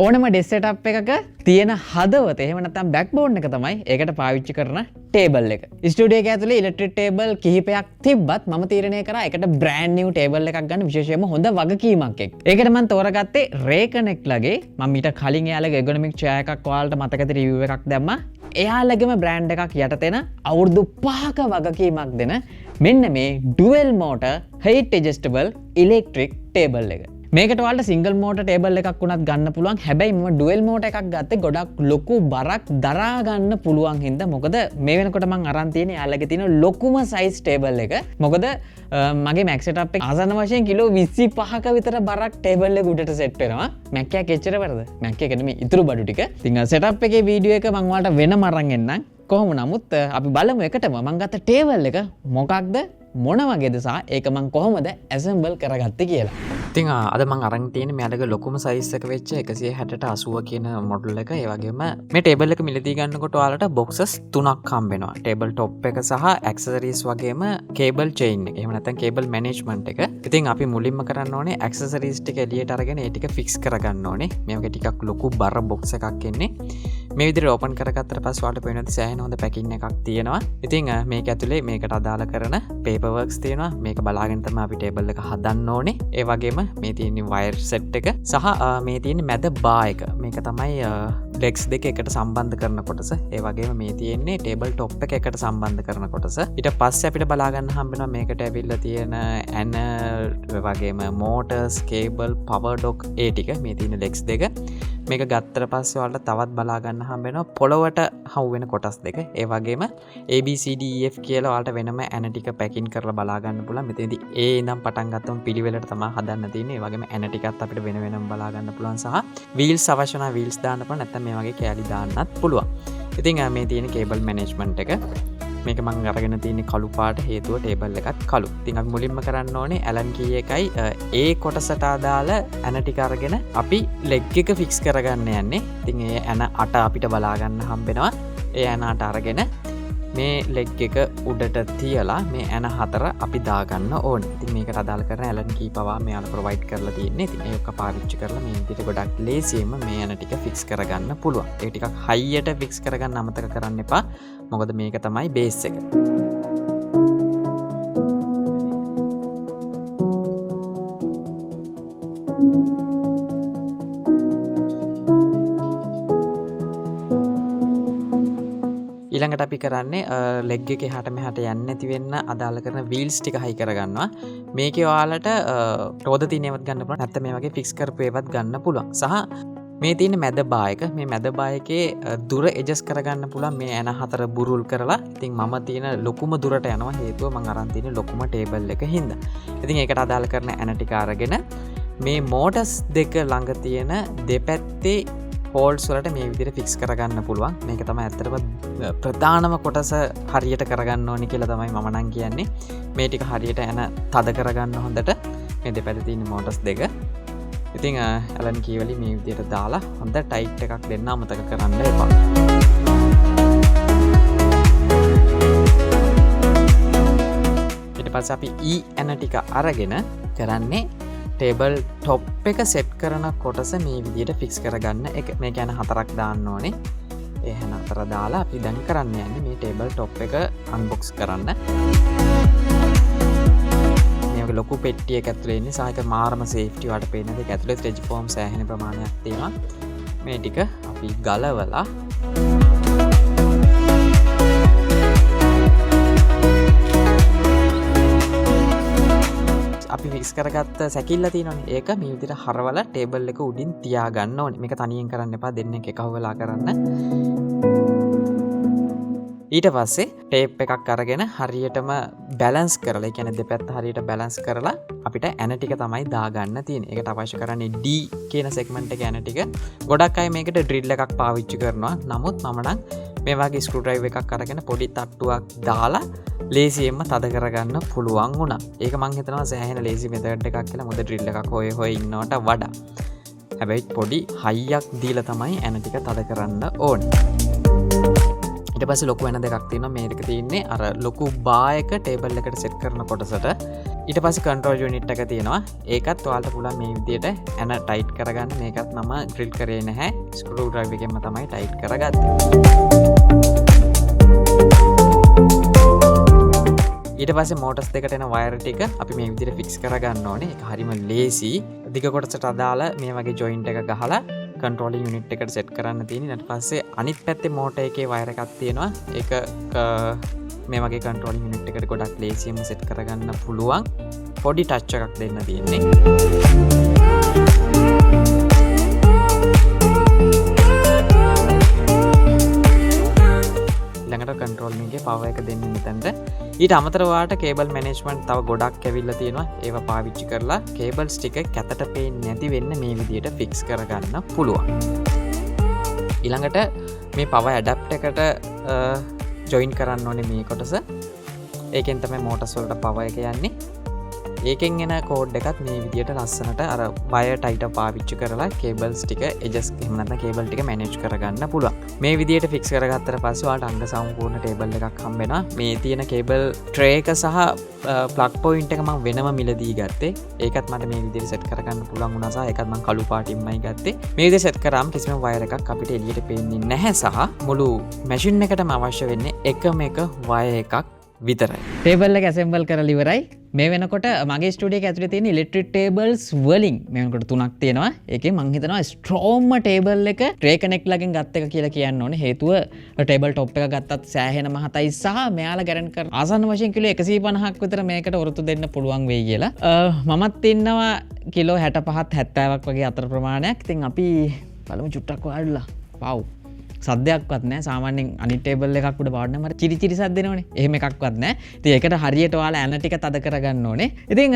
ඕනම desk setup එකක තියෙන හදවත එහෙම නැත්නම් බෑක්බෝන් එක තමයි ඒකට පාවිච්චි කරන ටේබල් එක. ස්ටුඩියෝ එක ඇතුලේ ඉලෙක්ට්‍රික් ටේබල් කිහිපයක් තිබ්බත් මම තීරණය කරා ඒකට බ්‍රෑන්ඩ් නිව් ටේබල් එකක් ගන්න විශේෂයෙන්ම හොඳ වගකීමක් එක්ක. ඒකට මම තෝරගත්තේ රේකනෙක්ලගේ මම ඊට කලින් එයාලගේ ergonomic chair එකක් ඔයාලට මතකද රිවිව් එකක් දැම්මා. එයාලගේම බ්‍රෑන්ඩ් එකක් යටතේන අවුරුදු 5ක වගකීමක් දෙන මෙන්න මේ dual motor height adjustable electric table එක. මේකට ඔයාලට සිංගල් මෝටර් ටේබල් එකක් වුණත් ගන්න පුළුවන්. හැබැයි මම ඩුවල් මෝටර් එකක් ගත්තේ ගොඩක් ලොකු බරක් දරා ගන්න පුළුවන් හින්දා. මොකද මේ වෙනකොට මම අරන් තියෙන්නේ යාළුවගේ තියෙන ලොකුම සයිස් ටේබල් එක. මොකද මගේ මැක් සෙටප් එක ආසන්න වශයෙන් කිලෝ 25ක විතර බරක් ටේබල් එක උඩට සෙට් වෙනවා. මැක් එකක් එච්චර වරද? මැක් එක නෙමෙයි ඉතුරු බඩු ටික. ඉතින් සෙටප් එකේ වීඩියෝ එක මම ඔයාලට වෙනම අරන් එන්නම්. කොහොම නමුත් අපි බලමු එකටම මම ගත්ත ටේබල් එක මොකක්ද මොන වගේද සහ ඒක මම කොහොමද ඇසෙම්බල් කරගත්තේ කියලා. ඉතින් අද මම අරන් තියෙන්නේ මෙයාලගේ ලොකුම සයිස් එක වෙච්ච 160ට 80 කියන මොඩල් එක. ඒ වගේම මේ ටේබල් එක මිලදී ගන්නකොට ඔයාලට බොක්සස් 3ක් හම්බ වෙනවා. ටේබල් টොප් එක සහ ඇක්සසරිස් වගේම කේබල් චේන් එක. එහෙම නැත්නම් කේබල් මැනේජ්මන්ට් එක. ඉතින් අපි මුලින්ම කරන්න ඕනේ ඇක්සසරිස් ටික එළියට අරගෙන ඒ ටික ෆික්ස් කරගන්න ඕනේ. මේකේ ටිකක් ලොකු බර බොක්ස් එකක් එන්නේ. මේ විදිහට ඕපන් කරගත්තට පස්සේ ඔයාලට පේනවා සෑහෙන හොඳ පැකින් එකක් තියෙනවා. ඉතින් මේක ඇතුලේ මේකට අදාළ කරන පේපර් වර්ක්ස් තියෙනවා. මේක බලාගෙන තමයි අපි ටේබල් එක හදන්න ඕනේ. ඒ වගේම මේ තියෙන වයර් සෙට් එක සහ මේ තියෙන මැද බා එක. මේක තමයි ලෙග්ස් දෙක එකට සම්බන්ධ කරන කොටස. ඒ වගේම මේ තියෙන්නේ ටේබල් টොප් එක එකට සම්බන්ධ කරන කොටස. ඊට පස්සේ අපිට බලා ගන්න හම්බ වෙනවා මේකට ඇවිල්ලා තියෙන ඇනල් වගේම මෝටර්ස්, කේබල්, පවර් ඩොක් ඒ ටික. මේ තියෙන ලෙග්ස් දෙක. මේක ගත්තට පස්සේ ඔයාලට තවත් බලා ගන්න හම්බ වෙනවා පොළවට හවු වෙන කොටස් දෙක. ඒ වගේම ABCDEF කියලා ඔයාලට වෙනම ඇන ටික පැකින් කරලා බලා ගන්න පුළුවන්. මෙතනදී A ඉඳන් පටන් ගත්තම පිළිවෙලට තමයි හදන්න තියෙන්නේ. ඒ වගේම ඇන ටිකත් අපිට වෙන වෙනම බලා ගන්න පුළුවන් සහ වීල්ස් අවශ්‍ය නම් වීල්ස් දාන්න පුළුවන්. නැත්නම් මේ වගේ කෑලි දාන්නත් පුළුවන්. ඉතින් මේ තියෙන කේබල් මැනේජ්මන්ට් එක. මේක මම අරගෙන තියෙන්නේ කළු පාට හේතුව ටේබල් එකත් කළු. ඉතින් අපි මුලින්ම කරන්න ඕනේ ඇලන් කී එකයි ඒ කොටසට අදාළ ඇන ටික අරගෙන අපි ලෙග් එක ෆික්ස් කරගන්න යන්නේ. ඉතින් ඒ ඇන අට අපිට බලා ගන්න හම්බ වෙනවා. ඒ ඇන අට අරගෙන මේ ලෙග් එක උඩට තියලා මේ ඇන හතර අපි දාගන්න ඕනේ. ඉතින් මේකට අදාළ කරන ඇලන් කී පවා මෙයාලා ප්‍රොවයිඩ් කරලා තියෙන්නේ. ඉතින් ඒක පාවිච්චි කරලා මේ විදිහට ගොඩක් ලේසියෙන්ම මේ ඇන ටික ෆික්ස් කරගන්න පුළුවන්. ඒක ටිකක් හයියට ෆික්ස් කරගන්න අමතක කරන්න එපා. මොකද මේක තමයි බේස් එක. ඊළඟට අපි කරන්නේ ලෙග් එකේ එහාට මෙහාට යන්නේ නැති වෙන්න අදාළ කරන වීල්ස් ටික හයි කරගන්නවා. මේකේ ඔයාලට රෝද තියෙන ඒවත් ගන්න පුළුවන්. නැත්නම් මේ වගේ ෆික්ස් කරපු ඒවත් ගන්න පුළුවන්. සහ මේ තියෙන මැද බා එක. මේ මැද බා එකේ දුර ඇඩ්ජස්ට් කරගන්න පුළුවන් මේ ඇන හතර බුරුල් කරලා. ඉතින් මම තියෙන ලොකුම දුරට යනවා හේතුව මම අරන් තියෙන ලොකුම ටේබල් එක හින්දා. ඉතින් ඒකට අදාළ කරන ඇන ටික අරගෙන මේ මෝටර්ස් දෙක ළඟ තියෙන දෙපැත්තේ හෝල්ස් වලට මේ විදිහට ෆික්ස් කරගන්න පුළුවන්. මේක තමයි ඇත්තටම ප්‍රධානම කොටස හරියට කරගන්න ඕනි කියලා තමයි මම නම් කියන්නේ. මේ ටික හරියට එන තද කරගන්න හොඳට මේ දෙපැත්තේ තියෙන මෝටර්ස් දෙක. ඉතින් ඇලන් කීවලි මේ විදිහට දාලා හොඳ ටයිට් එකක් දෙන්න අමතක කරන්න එපා. ඊට පස්සේ අපි E ඇන ටික අරගෙන කරන්නේ ටේබල් টොප් එක සෙට් කරන කොටස මේ විදිහට ෆික්ස් කරගන්න එක. මේ කියන්නේ හතරක් දාන්න ඕනේ. ඒ හැන හතර දාලා අපි දැන් කරන්න යන්නේ මේ ටේබල් টොප් එක අන්බොක්ස් කරන්න. මේක ලොකු පෙට්ටිය එක ඇතුලේ ඉන්නේ. සාහිත මාරම සේෆ්ටි වලට පේන දෙක ඇතුලේ ස්ට්‍රෙච් ෆෝම් සෑහෙන ප්‍රමාණයක් තියෙනවා. මේ ටික අපි ගලවලා අපි ෆික්ස් කරගත්ත සැකිල්ල තියෙනවනේ. ඒක මේ විදිහට හරවලා ටේබල් එක උඩින් තියාගන්න ඕනේ. මේක තනියෙන් කරන්න එපා. දෙන්නෙක් එකව වෙලා කරන්න. ඊට පස්සේ ටේප් එකක් අරගෙන හරියටම බැලන්ස් කරලා, ඒ කියන්නේ දෙපැත්ත හරියට බැලන්ස් කරලා අපිට ඇන ටික තමයි දාගන්න තියෙන්නේ. ඒකට අවශ්‍ය කරන්නේ D කියන සෙග්මන්ට් එකේ ඇන ටික. ගොඩක් අය මේකට ඩ්‍රිල් එකක් පාවිච්චි කරනවා. නමුත් මම නම් මේ වගේ ස්ක්‍රූ ඩ්‍රයිවර් එකක් අරගෙන පොඩි තට්ටුවක් දාලා ලේසියෙන්ම තද කරගන්න පුළුවන් වුණා. ඒක මං හිතනවා සෑහෙන ලේසි මෙතඩ් එකක් කියලා. මොකද ඩ්‍රිල් එකක් හොය ඉන්නවට වඩා. හැබැයි පොඩි හයියක් දීලා තමයි ඇන ටික තද කරන්න ඕනේ. ඊට පස්සේ ලොකු වෙන දෙකක් තියෙනවා මේ දෙක තියෙන්නේ අර ලොකු බා එක ටේබල් එකට සෙට් කරන කොටසට ඊට පස්සේ කන්ට්‍රෝල් යුනිට් එක තියෙනවා ඒකත් ඔයාලට පුළුවන් මේ විදිහට ඇන ටයිට් කරගන්න මේකත් මම ඩ්‍රිල් කරේ නැහැ ස්ක්‍රූ ඩ්‍රයිවර් එකෙන්ම තමයි ටයිට් කරගත්තේ ඊට පස්සේ මෝටර්ස් දෙකට එන වයර් ටික අපි මේ විදිහට ෆික්ස් කරගන්න ඕනේ ඒක හරිම ලේසි දිග කොටසට අදාළ මේ වගේ ජොයින්ට් එක ගහලා කන්ට්‍රෝලින් යුනිට් එකට සෙට් කරන්න තියෙන ඊට පස්සේ අනිත් පැත්තේ මෝටර් එකේ වයර් එකක් තියෙනවා ඒක මේ වගේ කන්ට්‍රෝලින් යුනිට් එකට ගොඩක් ලේසියෙන්ම සෙට් කරගන්න පුළුවන් පොඩි ටච් එකක් දෙන්න තියෙන්නේ ළඟට කන්ට්‍රෝල් එකේ පවර් එක දෙන්නේ මෙතනට ඊට අමතරව වාට කේබල් මැනේජ්මන්ට් තව ගොඩක් ඇවිල්ලා තියෙනවා ඒවා පාවිච්චි කරලා කේබල්ස් ටික කැතට පේන්නේ නැති වෙන්න මේ විදිහට ෆික්ස් කරගන්න පුළුවන් ඊළඟට මේ පවර් ඇඩැප්ටර් එකට ජොයින් කරන්න ඕනේ මේ කොටස ඒකෙන් තමයි මෝටර්ස් වලට පවර් එක යන්නේ ඒකෙන් එන කෝඩ් එකත් මේ විදිහට ලස්සනට අර වයර් ටයිටර් පාවිච්චි කරලා කේබල්ස් ටික එඩ්ජස්ට් එහෙම නැත්නම් කේබල් ටික මැනේජ් කරගන්න පුළුවන්. මේ විදිහට ෆික්ස් කරගත්තට පස්සේ ඔයාලට අංග සම්පූර්ණ ටේබල් එකක් හම්බ වෙනවා. මේ තියෙන කේබල් ට්‍රේ එක සහ ප්ලග් පොයින්ට් එක මම වෙනම මිලදී ගත්තේ. ඒකත් මට මේ විදිහට සෙට් කරගන්න පුළුවන් වුණා සහ ඒකත් මම කළු පාටින්මයි ගත්තේ. මේ විදිහට සෙට් කරාම කිසිම වයර් එකක් අපිට එළියට පේන්නේ නැහැ සහ මුළු මැෂින් එකටම අවශ්‍ය වෙන්නේ එකම එක වයර් එකක් විතරයි. ටේබල් එක ඇසෙම්බල් කරලා ඉවරයි. මේ වෙනකොට මගේ ස්ටුඩියෝ එක ඇතුලේ තියෙන ඉලෙක්ට්‍රික් ටේබල්ස් වලින් මේ වෙනකොට තුනක් තියෙනවා. ඒකේ මම හිතනවා ස්ට්‍රෝම්ම ටේබල් එක ට්‍රේ කනෙක්ට් ලගෙන් ගත්ත එක කියලා කියන්න ඕනේ. හේතුව ටේබල් টොප් එක ගත්තත් සෑහෙන මහතයි සහ මෙයාලා ගැරන්ට් කරන ආසන්න වශයෙන් කිලෝ 150ක් විතර මේකට වරුතු දෙන්න පුළුවන් වෙයි කියලා. මමත් ඉන්නවා කිලෝ 65ත් 70ක් වගේ අතර ප්‍රමාණයක්. ඉතින් අපි බලමු චුට්ටක් වාඩිලා. වව්. සද්දයක්වත් නැහැ. සාමාන්‍යයෙන් අනිත් ටේබල් එකක් උඩ පාඩන මර චිරි චිරි සද්ද එනවනේ. එහෙම එකක්වත් නැහැ. ඉතින් ඒකට හරියට ඔයාලා ඇන ටික තද කරගන්න ඕනේ. ඉතින්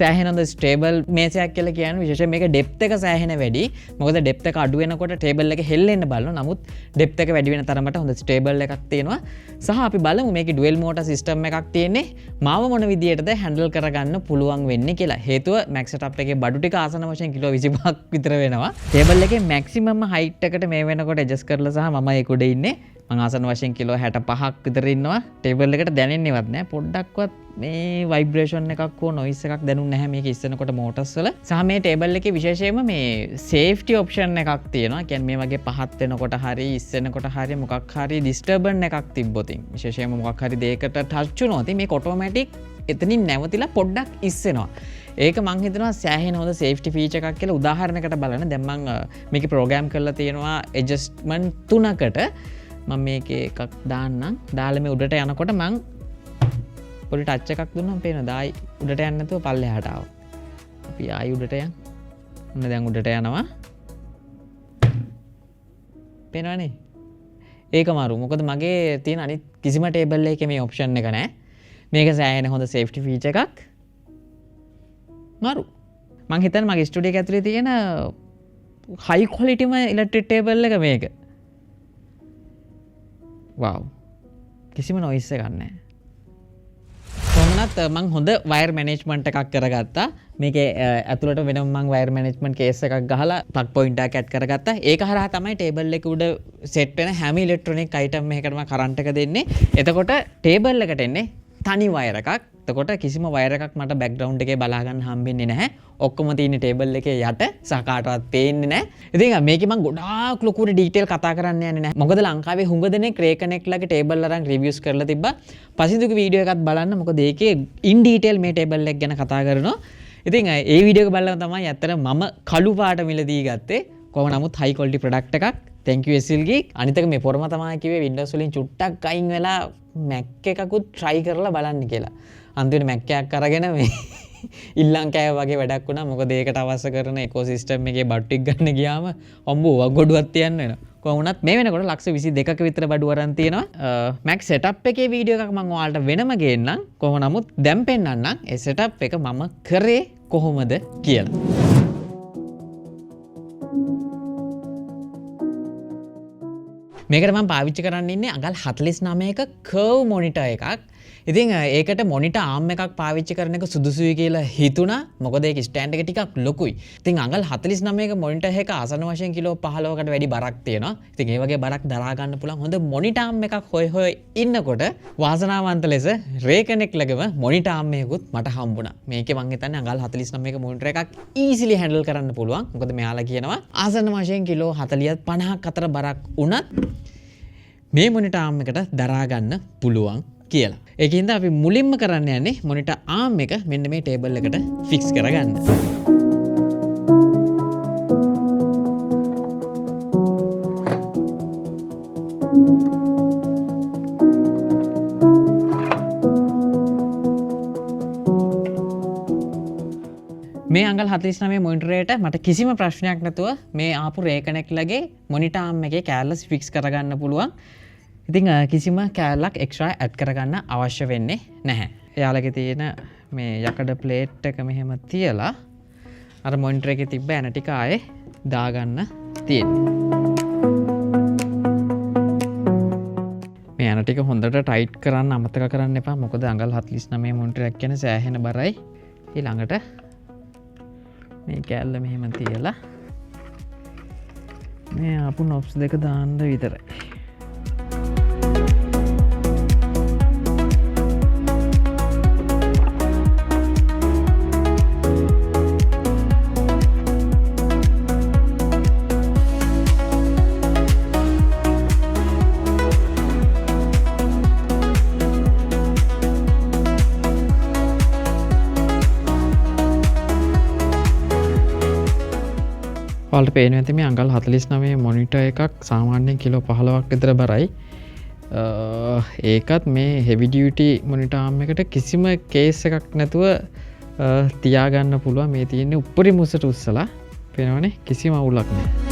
සෑහෙන හොඳ ස්ටේබල් මේසයක් කියලා කියන්නේ විශේෂයෙන් මේක ඩෙප්ත් එක සෑහෙන වැඩි. මොකද ඩෙප්ත් එක අඩු වෙනකොට ටේබල් එක හෙල්ලෙන්න බලනවා. නමුත් ඩෙප්ත් එක වැඩි වෙන තරමට හොඳ ස්ටේබල් එකක් තියෙනවා. සහ අපි බලමු මේකේ ඩුවල් මෝටර් සිස්ටම් එකක් තියෙන්නේ. මාව මොන විදියටද හැන්ඩල් කරගන්න පුළුවන් වෙන්නේ කියලා. හේතුව මැක්ස් සෙටප් එකේ බඩු ටික ආසන වශයෙන් කිලෝ 25ක් විතර වෙනවා. ටේබල් එකේ මැක්සිමම් හයිට් එකට මේ වෙනකොට ඇඩ්ජස්ට් කරලා සහ මම ඒක උඩ ඉන්නේ. මං ආසන වශයෙන් කිලෝ 65ක් විතර ඉන්නවා. ටේබල් එකට දැනෙන්නේවත් නැහැ. පොඩ්ඩක්වත් මේ වයිබ්‍රේෂන් එකක් හෝ නොයිස් එකක් දැනුන්නේ නැහැ මේක ඉස්සෙනකොට මෝටර්ස් වල. සහ මේ ටේබල් එකේ විශේෂයෙන්ම මේ සේෆ්ටි ඔප්ෂන් එකක් තියෙනවා. කියන්නේ මේ වගේ පහත් වෙනකොට හරි ඉස්සෙනකොට හරි මොකක් හරි ඩිස්ටර්බන් එකක් තිබ්බොත් විශේෂයෙන්ම මොකක් හරි දෙයකට ටච් වුණොත් මේක ඔටෝමැටික් එතනින් නැවතිලා පොඩ්ඩක් ඉස්සෙනවා. ඒක මං හිතනවා සෑහෙන හොඳ සේෆ්ටි ෆීචර් එකක් කියලා. උදාහරණයකට බලන්න දැන් මං මේකේ ප්‍රෝග්‍රෑම් කරලා තියෙනවා ඇඩ්ජස්ට්මන්ට් 3කට. මම මේකේ එකක් දාන්නම්. දාලා මේ උඩට යනකොට මං පොඩි ටච් එකක් දුන්නාම පේනවා. ආයි උඩට යන්න නැතුව පල්ලෙහාට ආවා. අපි ආයි උඩට යන්. ඔන්න දැන් උඩට යනවා. පේනවනේ? ඒක මාරු. මොකද මගේ තියෙන අනිත් කිසිම ටේබල් එකේ මේ ඔප්ෂන් එක නැහැ. මේක සෑහෙන හොඳ සේෆ්ටි ෆීචර් එකක්. මාරු. මං හිතන්නේ මගේ ස්ටුඩියෝ එක ඇතුලේ තියෙන හයි ක්වොලිටිම ඉලෙක්ට්‍රික් ටේබල් එක මේක. වව්. කිසිම නොයිස් එකක් නැහැ. කොහොමනත් මං හොඳ වයර් මැනේජ්මන්ට් එකක් කරගත්තා. මේකේ ඇතුළට වෙනම මං වයර් මැනේජ්මන්ට් කේස් එකක් ගහලා ප්ලග් පොයින්ට් එකක් ඇඩ් කරගත්තා. ඒක හරහා තමයි ටේබල් එක උඩ සෙට් වෙන හැම ඉලෙක්ට්‍රොනික අයිටම් එකකටම කරන්ට් එක දෙන්නේ. එතකොට ටේබල් එකට එන්නේ තනි වයර් එකක්. එතකොට කිසිම වයර් එකක් මට බෑග්ග්‍රවුන්ඩ් එකේ බලා ගන්න හම්බෙන්නේ නැහැ. ඔක්කොම තියෙන ටේබල් එකේ යට සහ කාටවත් පේන්නේ නැහැ. ඉතින් මේකේ මම ගොඩාක් ලොකුට ඩීටේල් කතා කරන්න යන්නේ නැහැ. මොකද ලංකාවේ හුඟ දෙනෙක් ක්‍රේ කනෙක්ට් ලගේ ටේබල් අරන් රිවිව්ස් කරලා තිබ්බා. පසිදුගේ වීඩියෝ එකත් බලන්න. මොකද ඒකේ ඉන් ඩීටේල් මේ ටේබල් එක ගැන කතා කරනවා. ඉතින් ඒ වීඩියෝ එක බලලා තමයි ඇත්තට මම කළු පාට මිලදී ගත්තේ. කොහොම නමුත් හයි ක්වොලිටි ප්‍රොඩක්ට් එකක්. thank you SLG. අනිත් එක මේ පොරම තමයි කිව්වේ Windows වලින් චුට්ටක් අයින් වෙලා Mac එකකුත් try කරලා බලන්න කියලා. අන්තිමට Mac එකක් අරගෙන මේ ඉල්ලන් කෑව වගේ වැඩක් වුණා. මොකද ඒකට අවශ්‍ය කරන ඉකෝසිස්ටම් එකේ බඩු ටික ගන්න ගියාම අම්බෝ වගොඩුවක් තියන්න වෙනවා. කොහොම වුණත් මේ වෙනකොට ලක්ෂ 22ක විතර බඩු අරන් තියෙනවා. Mac setup එකේ වීඩියෝ එකක් මම ඔයාලට වෙනම ගේන්නම්. කොහොම නමුත් දැන් පෙන්නන්නම් ඒ setup එක මම කරේ කොහොමද කියලා. මේකට මම පාවිච්චි කරන්න ඉන්නේ අඟල් 49ක කර්ව් මොනිටර් එකක්. ඉතින් ඒකට මොනිටර් ආම් එකක් පාවිච්චි කරන එක සුදුසුයි කියලා හිතුණා. මොකද ඒක ස්ටෑන්ඩ් එක ටිකක් ලොකුයි. ඉතින් අඟල් 49ක මොනිටර් එක ආසන වශයෙන් කිලෝ 15කට වැඩි බරක් තියෙනවා. ඉතින් ඒ වගේ බරක් දරා ගන්න පුළුවන් හොඳ මොනිටර් ආම් එකක් හොය ඉන්නකොට වාසනාවන්ත ලෙස රේකනෙක් ලගම මොනිටර් ආම් එකකුත් මට හම්බුණා. මේකේ මං හිතන්නේ අඟල් 49ක මොනිටර් එකක් ඊසිලි හැන්ඩල් කරන්න පුළුවන්. මොකද මෙයාලා කියනවා ආසන වශයෙන් කිලෝ 40ත් 50ක් අතර බරක් වුණත් මේ මොනිටර් ආම් එකට දරා ගන්න පුළුවන් කියලා. ඒකින්ද අපි මුලින්ම කරන්න යන්නේ මොනිටර් ආම් එක මෙන්න මේ ටේබල් එකට ෆික්ස් කරගන්න. මේ අඟල් 49 මොනිටරේට මට කිසිම ප්‍රශ්නයක් නැතුව මේ ආපු රේකනෙක්ලගේ මොනිටර් ආම් එකේ කෑල්ල ෆික්ස් කරගන්න පුළුවන්. ඉතින් කිසිම කෑල්ලක් එක්ස්ට්‍රා ඇඩ් කරගන්න අවශ්‍ය වෙන්නේ නැහැ. එයාලගේ තියෙන මේ යකඩ ප්ලේට් එක මෙහෙම තියලා අර මොනිටර් එකේ තිබ්බ ඇන ටික ආයේ දාගන්න තියෙන්නේ. මේ ඇන ටික හොඳට ටයිට් කරන්න අමතක කරන්න එපා. මොකද අඟල් 49 මොනිටර් එක කියන්නේ සෑහෙන බරයි. ඊළඟට මේ කෑල්ල මෙහෙම තියලා මේ ආපු නොබ්ස් දෙක දාන්න විතරයි. ඔයාලට පේනවා ඇති මේ අඟල් 49 මොනිටර් එකක් සාමාන්‍යයෙන් කිලෝ 15ක් විතර බරයි. ඒකත් මේ හෙවි ඩියුටි මොනිටර් ආම් එකට කිසිම කේස් එකක් නැතුව තියාගන්න පුළුවන්. මේ තියෙන්නේ උඩරිම උසට උස්සලා. පේනවනේ කිසිම අවුලක් නැහැ.